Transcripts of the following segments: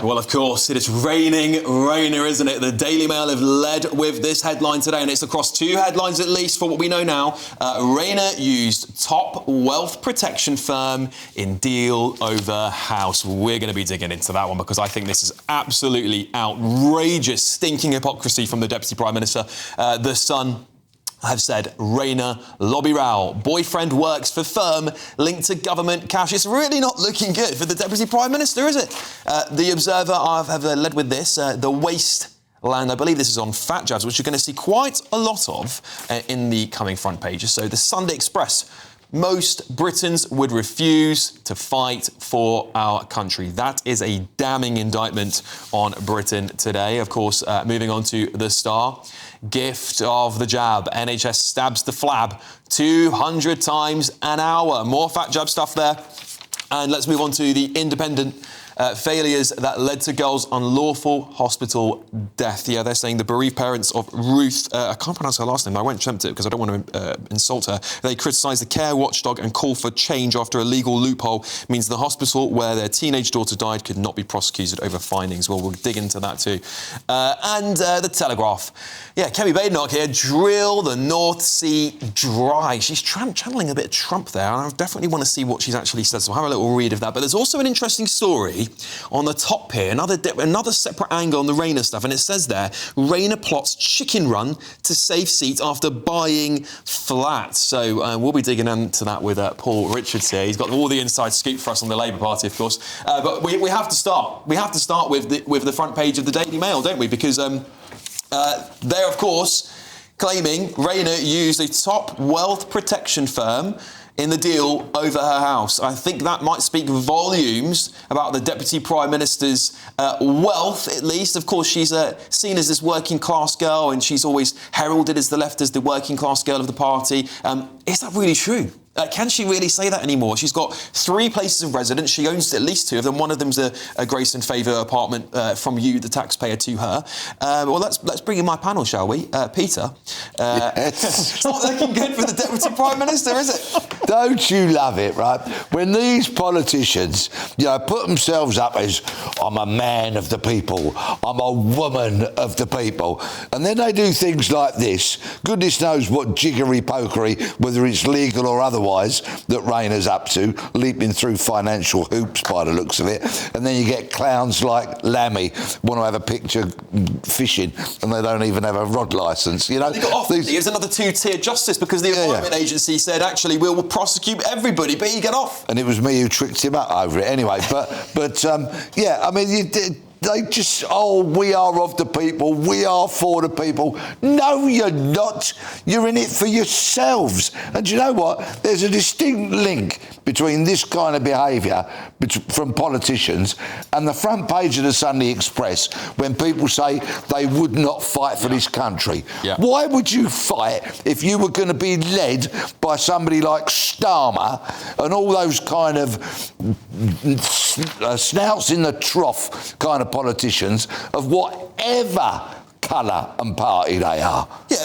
Well, of course, it is raining Rayner, isn't it? The Daily Mail have led with this headline today, and it's across two headlines at least for what we know now. Rayner used top wealth protection firm in deal over house. We're going to be digging into that one because I think this is absolutely outrageous, stinking hypocrisy from the Deputy Prime Minister. The Sun have said Rayner lobby row. Boyfriend works for firm linked to government cash. It's really not looking good for the Deputy Prime Minister, is it? The Observer have led with this. The wasteland, I believe this is on fat jabs, which you're going to see quite a lot of in the coming front pages. So the Sunday Express. Most Britons would refuse to fight for our country. That is a damning indictment on Britain today. Of course, moving on to the Star. Gift of the jab. NHS stabs the flab 200 times an hour. More fat jab stuff there. And let's move on to the Independent. Failures that led to girls' unlawful hospital death. Yeah, they're saying the bereaved parents of Ruth, I can't pronounce her last name, I won't attempt it because I don't want to insult her. They criticise the care watchdog and call for change after a legal loophole means the hospital where their teenage daughter died could not be prosecuted over findings. Well, we'll dig into that too. And the Telegraph. Yeah, Kemi Badenoch here, drill the North Sea dry. She's channeling a bit of Trump there, and I definitely want to see what she's actually said, so I'll have a little read of that. But there's also an interesting story on the top here, another separate angle on the Rayner stuff, and it says there, Rayner plots chicken run to save seats after buying flats. So we'll be digging into that with Paul Richards here. He's got all the inside scoop for us on the Labour Party, of course. But we have to start. We have to start with the front page of the Daily Mail, don't we? Because they're, of course, claiming Rayner used a top wealth protection firm in the deal over her house. I think that might speak volumes about the Deputy Prime Minister's wealth, at least. Of course, she's seen as this working-class girl, and she's always heralded as the working-class girl of the party. Is that really true? Can she really say that anymore? She's got 3 places of residence. She owns at least 2 of them. One of them's a grace and favour apartment from you, the taxpayer, to her. Well, let's bring in my panel, shall we? Peter. Yes. It's not looking good for the Deputy Prime Minister, is it? Don't you love it, right? When these politicians, put themselves up as, I'm a man of the people, I'm a woman of the people, and then they do things like this. Goodness knows what jiggery-pokery, whether it's legal or otherwise, that Rayner's up to, leaping through financial hoops by the looks of it. And then you get clowns like Lammy want to have a picture fishing and they don't even have a rod licence. They got offered. It was another 2-tier justice because the Environment Agency said, actually, we'll prosecute everybody, but you get off. And it was me who tricked him up over it anyway. They just, we are of the people, we are for the people. No, you're not. You're in it for yourselves. And you know what? There's a distinct link between this kind of behaviour from politicians and the front page of the Sunday Express when people say they would not fight for this country. Yeah. Why would you fight if you were going to be led by somebody like Starmer and all those kind of snouts in the trough kind of politicians of whatever colour and party they are? Yeah,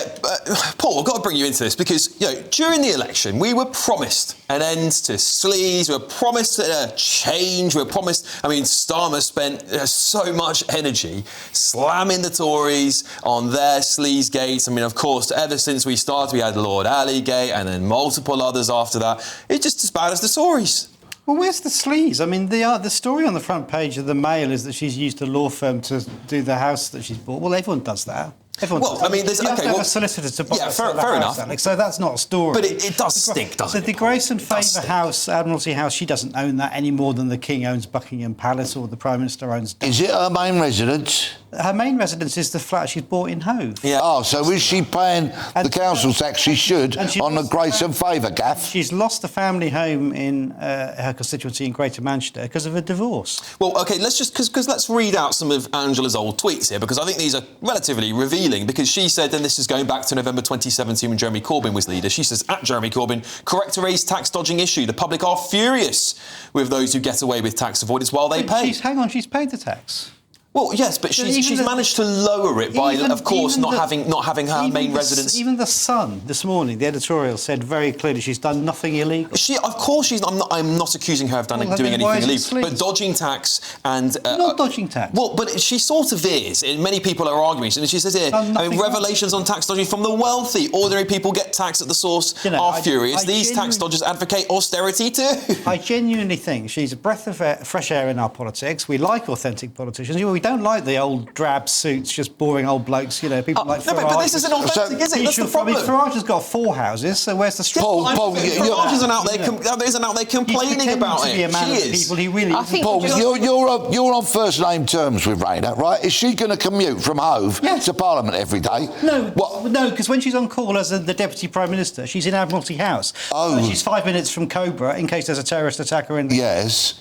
Paul, I've got to bring you into this because, during the election, we were promised an end to sleaze, we were promised a change, we were promised, Starmer spent so much energy slamming the Tories on their sleaze gates. Of course, ever since we started, we had Lord Allygate and then multiple others after that. It's just as bad as the Tories. Well, where's the sleaze? The story on the front page of the Mail is that she's used a law firm to do the house that she's bought. Well, everyone does that. Everyone does that. You have a solicitor to buy fair enough. Alex, so that's not a story. But it does stink, doesn't it? The Grace and Favour House, Admiralty House, she doesn't own that any more than the King owns Buckingham Palace or the Prime Minister owns... Is it her main residence? Her main residence is the flat she's bought in Hove. Yeah. Oh, so is she paying the council tax she should on the Grace and Favour gaff? She's lost the family home in her constituency in Greater Manchester because of a divorce. Well, OK, let's read out some of Angela's old tweets here because I think these are relatively revealing because she said, and this is going back to November 2017 when Jeremy Corbyn was leader, she says, at Jeremy Corbyn, correct to raise tax dodging issue. The public are furious with those who get away with tax avoidance while they pay. She's paid the tax. Well, yes, but she's managed to lower it by, of course, not having her main residence. Even the Sun this morning, the editorial said very clearly she's done nothing illegal. Of course, I'm not accusing her of doing anything illegal, but dodging tax and not dodging tax. Well, but she sort of is. Many people are arguing, and she says here, revelations on tax dodging from the wealthy. Ordinary people get taxed at the source are furious. These tax dodgers advocate austerity too. I genuinely think she's a breath of fresh air in our politics. We like authentic politicians. We don't like the old drab suits, just boring old blokes. People like Farage. But this isn't authentic, is it? That's the problem. Farage has got 4 houses, so where's the strength? Paul, Farage isn't out there complaining about it. Paul, you're on first name terms with Rayner, right? Is she going to commute from Hove to Parliament every day? No, because when she's on call as the Deputy Prime Minister, she's in Admiralty House. She's 5 minutes from Cobra in case there's a terrorist attacker in. Yes.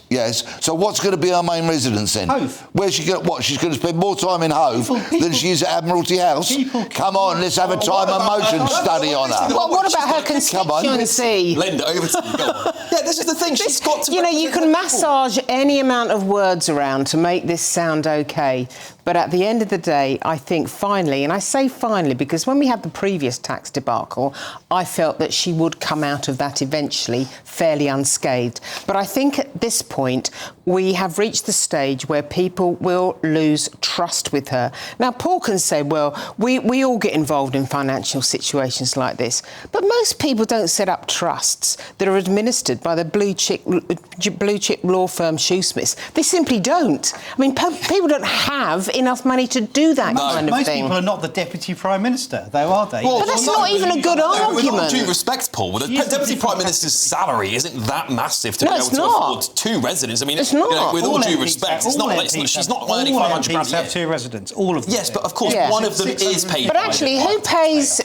So what's going to be her main residence then? Hove. Where's she going? She's going to spend more time in Hove than she is at Admiralty House. Come on, let's have a time and motion study on her. Well, what about her constituency? Linda, over to you. Go on. Yeah, this is the thing. She's got to. You can massage any amount of words around to make this sound okay. But at the end of the day, I think finally, and I say finally because when we had the previous tax debacle, I felt that she would come out of that eventually fairly unscathed. But I think at this point, we have reached the stage where people will lose trust with her. Now, Paul can say, well, we all get involved in financial situations like this, but most people don't set up trusts that are administered by the blue chip law firm Shoosmiths. They simply don't. I mean, people don't have enough money to do that kind of thing. Most people are not the Deputy Prime Minister, though, are they? But that's not even a good argument. With all due respect, Paul, the Deputy Prime Minister's salary isn't that massive to be able to afford 2 residents. I mean, it's not. With all due respect, she's not earning 500 grand a year. Have 2 residents, all of them. Yes, but of course, one of them is paid. But actually, who pays?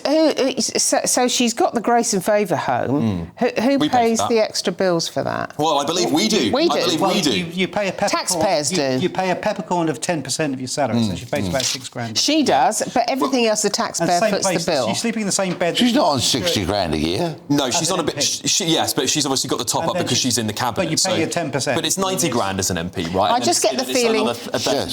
So she's got the Grace and Favour home. Who pays the extra bills for that? Well, I believe we do. We do. I believe we do. You pay a peppercorn. Taxpayers do. You pay a peppercorn of 10% of your salary, so she pays about 6 grand. She does, but everything else the taxpayer foots the bill. She's sleeping in the same bed. She's not on 60 grand a year. No, she's on a bit. Yes, but she's obviously got the top up because she's in the cabinet. But you pay your 10%. But it's 90 grand as an MP, right? I just get the feeling a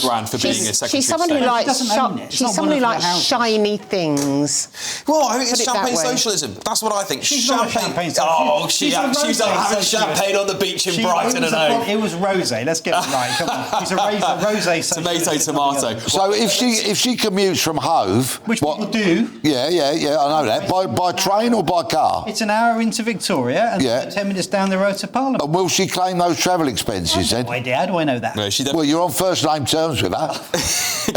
grand for being a secretary. She's someone who likes shiny things. Well, I think it's champagne socialism. That's what I think. She's not champagne socialism. Oh, she's having champagne on the beach in Brighton and Hove. It was rosé. Let's get it right. Come on. She's a rosé socialist. Tomato. So if she commutes from Hove, which people do. Yeah, I know that. By train or by car? It's an hour into Victoria and 10 minutes down the road to Parliament. And will she claim those travel expenses then? How do I know that? No, well, you're on first name terms with her.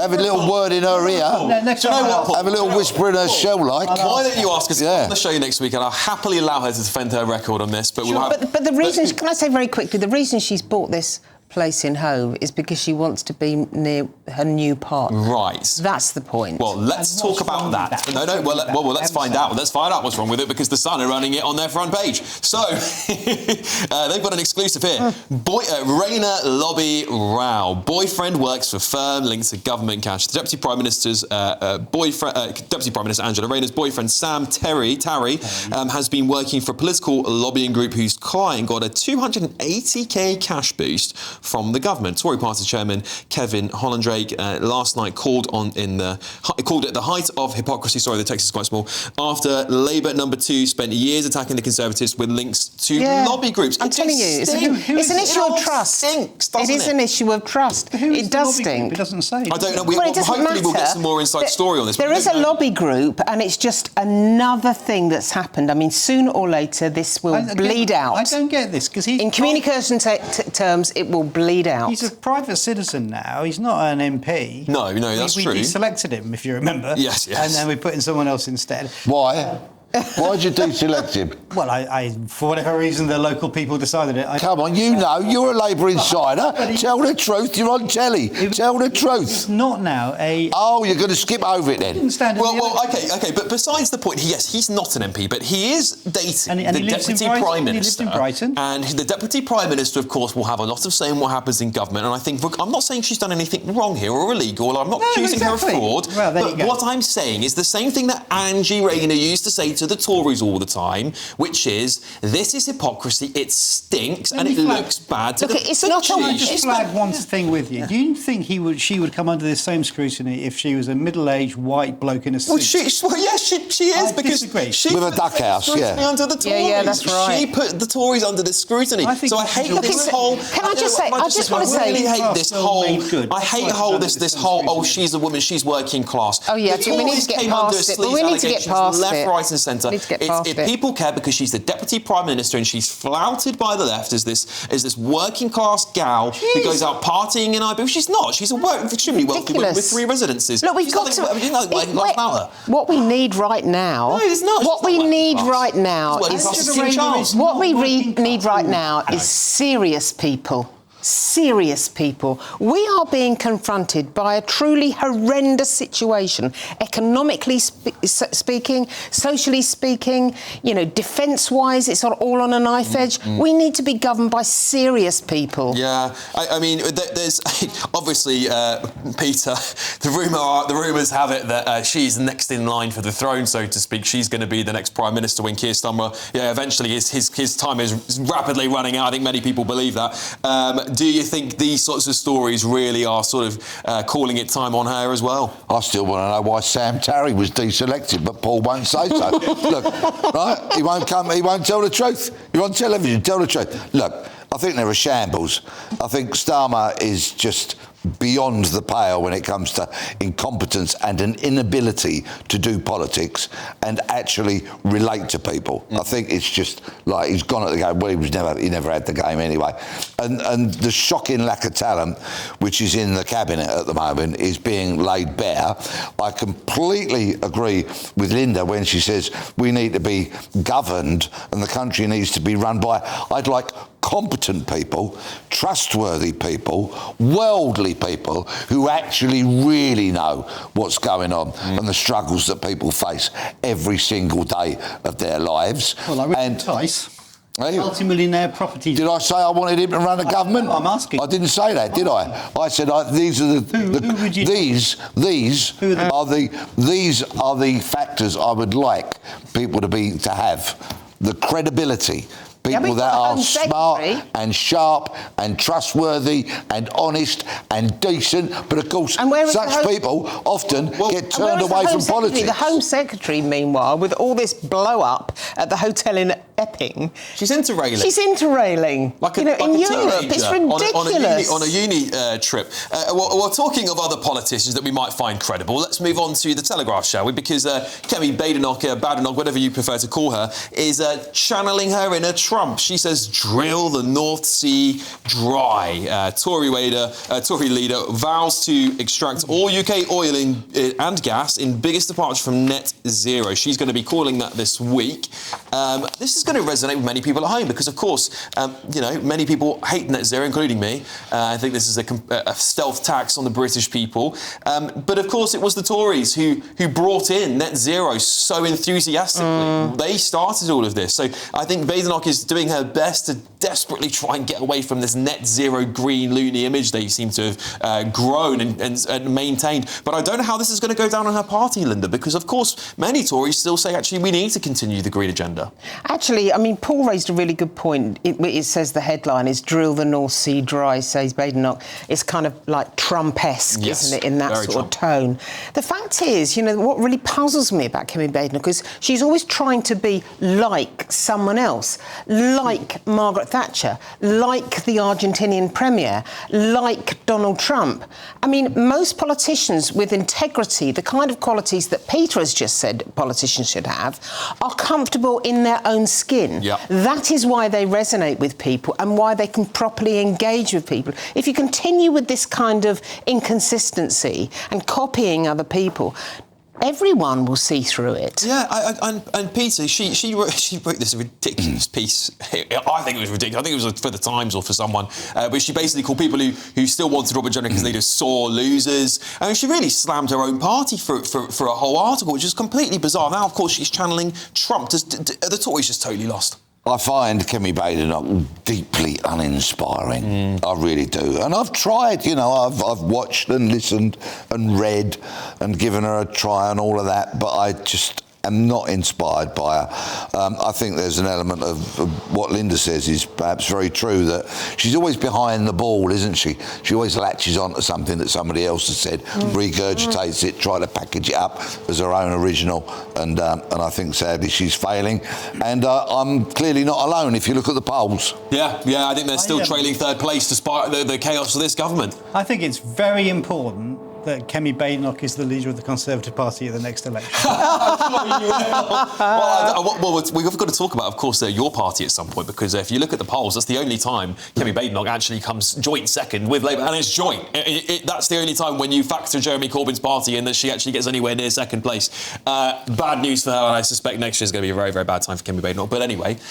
Have a little word in her ear. Have a little whisper in her shell, like. Why don't you ask us on the show next week, and I'll happily allow her to defend her record on this. But but the reason, can I say very quickly, the reason she's bought this place in Hove is because she wants to be near her new park. Right. That's the point. Well, let's talk about that. No. Well, let's find out. Let's find out what's wrong with it because the Sun are running it on their front page. So they've got an exclusive here. Rayner lobby row. Boyfriend works for firm linked to government cash. The Deputy Prime Minister's Deputy Prime Minister Angela Rayner's boyfriend Sam Tarry has been working for a political lobbying group whose client got a 280k cash boost from the government. Tory Party Chairman Kevin Hollandrake last night called it the height of hypocrisy. Sorry, the text is quite small. After Labour number 2 spent years attacking the Conservatives with links to lobby groups. I'm telling you, it's an issue of trust. It is an issue of trust. It does stink. It doesn't say. I don't know. Hopefully we'll get some more inside story on this. There is a lobby group, and it's just another thing that's happened. I mean, sooner or later this will bleed out. I don't get this because in communication terms, it will bleed out. He's a private citizen now. He's not an MP. No, that's true. We deselected him, if you remember. Yes. And then we put in someone else instead. Why? Why did you deselect him? Well, I for whatever reason, the local people decided it. Come on, you're a Labour insider. Tell the truth, you're on telly. Tell the truth. It's not now a... Oh, you're going to skip over it then? Okay, but besides the point, he's not an MP, but he is dating the Deputy Prime Minister. He lives in Brighton. And the Deputy Prime Minister, of course, will have a lot of say in what happens in government. And I think, look, I'm not saying she's done anything wrong here or illegal. I'm not accusing her of fraud. Well, but what I'm saying is the same thing that Angie Rayner used to say to the Tories all the time, which is, this is hypocrisy, it stinks, and it looks bad to the it's not Can I just flag one thing with you? Do you think she would come under the same scrutiny if she was a middle-aged white bloke in a suit? She is, because disagree. she with a put duck house, under the Tories. Yeah, that's right. She put the Tories under this scrutiny. I think So I hate this whole. Can I just say? I just want to say. I really hate this whole. I hate this whole. Oh, scrutiny. she's a woman. She's working class. Oh, yeah, The we need Tories to get came under past it, sleaze but we need to get allegations past left, it. right, and centre. We need to get past it. People care because she's the deputy prime minister and she's flouted by the left as this working class gal who goes out partying in Ibiza. She's not. She's a extremely wealthy woman with 3 residences. Look, we've got to. What we need right now. No, it's not. What we need right now Well, is it's King Charles. what we need right now is serious people. Serious people. We are being confronted by a truly horrendous situation, economically speaking, socially speaking, defence-wise, it's all on a knife edge. We need to be governed by serious people. Yeah, I mean, there's obviously, Peter, the rumours have it that she's next in line for the throne, so to speak. She's going to be the next Prime Minister when Keir Starmer, eventually his time is rapidly running out. I think many people believe that. Do you think these sorts of stories really are sort of calling it time on her as well? I still want to know why Sam Tarry was deselected, but Paul won't say so. Look, right? He won't tell the truth. You're on television, tell the truth. Look, I think they're a shambles. I think Starmer is just beyond the pale when it comes to incompetence and an inability to do politics and actually relate to people. I think it's just like he's gone at the game. Well, he never had the game anyway. And the shocking lack of talent which is in the cabinet at the moment is being laid bare. I completely agree with Linda when she says we need to be governed and the country needs to be run by, I'd like competent people, trustworthy people, worldly people who actually really know what's going on and the struggles that people face every single day of their lives. Well, I read Tice. Multi-millionaire property. Did I say I wanted him to run a government? I'm asking. I didn't say that, did I? I said these are these are the factors I would like people to have. The credibility. People that are smart and sharp and trustworthy and honest and decent. But of course, such people often get turned away from politics. The Home Secretary, meanwhile, with all this blow-up at the hotel in Epping... She's interrailing. Like in Europe, it's ridiculous. On a uni trip. Well, talking of other politicians that we might find credible, let's move on to The Telegraph, shall we? Because Kemi Badenoch, whatever you prefer to call her, is channeling her inner Trump. She says, drill the North Sea dry. Tory leader vows to extract all UK oil and gas in biggest departure from net zero. She's going to be calling that this week. This is going to resonate with many people at home because, of course, many people hate net zero, including me. I think this is a stealth tax on the British people. But, of course, it was the Tories who brought in net zero so enthusiastically. They started all of this. So I think Badenoch is doing her best to desperately try and get away from this net zero green loony image they seem to have grown and maintained. But I don't know how this is going to go down on her party, Linda, because, of course, many Tories still say, actually, we need to continue the green agenda. Actually, I mean, Paul raised a really good point. It says the headline is drill the North Sea dry, says Badenoch. It's kind of like Trump-esque, isn't it, in that sort of tone. The fact is, what really puzzles me about Kemi Badenoch is she's always trying to be like someone else, like Margaret Thatcher, like the Argentinian Premier, like Donald Trump. I mean, most politicians with integrity, the kind of qualities that Peter has just said politicians should have, are comfortable in their own skin. Yep. That is why they resonate with people and why they can properly engage with people. If you continue with this kind of inconsistency and copying other people, everyone will see through it. Yeah, and Peter, she wrote this ridiculous piece. I think it was ridiculous. I think it was for the Times or for someone. But she basically called people who still wanted Robert Jenner as leader sore losers. I mean, she really slammed her own party for a whole article, which is completely bizarre. Now, of course, she's channeling Trump. The Tories just totally lost. I find Kemi Badenoch deeply uninspiring. I really do. And I've tried, I've watched and listened and read and given her a try and all of that, but am not inspired by her. I think there's an element of what Linda says is perhaps very true, that she's always behind the ball, isn't she? She always latches on to something that somebody else has said, regurgitates it, try to package it up as her own original, and I think sadly she's failing. And I'm clearly not alone if you look at the polls. Yeah, I think they're still trailing third place despite the chaos of this government. I think it's very important that Kemi Badenoch is the leader of the Conservative Party at the next election. Well, we've got to talk about, of course, your party at some point, because if you look at the polls, that's the only time Kemi Badenoch actually comes joint second with Labour, and it's joint. That's the only time when you factor Jeremy Corbyn's party in that she actually gets anywhere near second place. Bad news for her, and I suspect next year is going to be a very, very bad time for Kemi Badenoch. But anyway,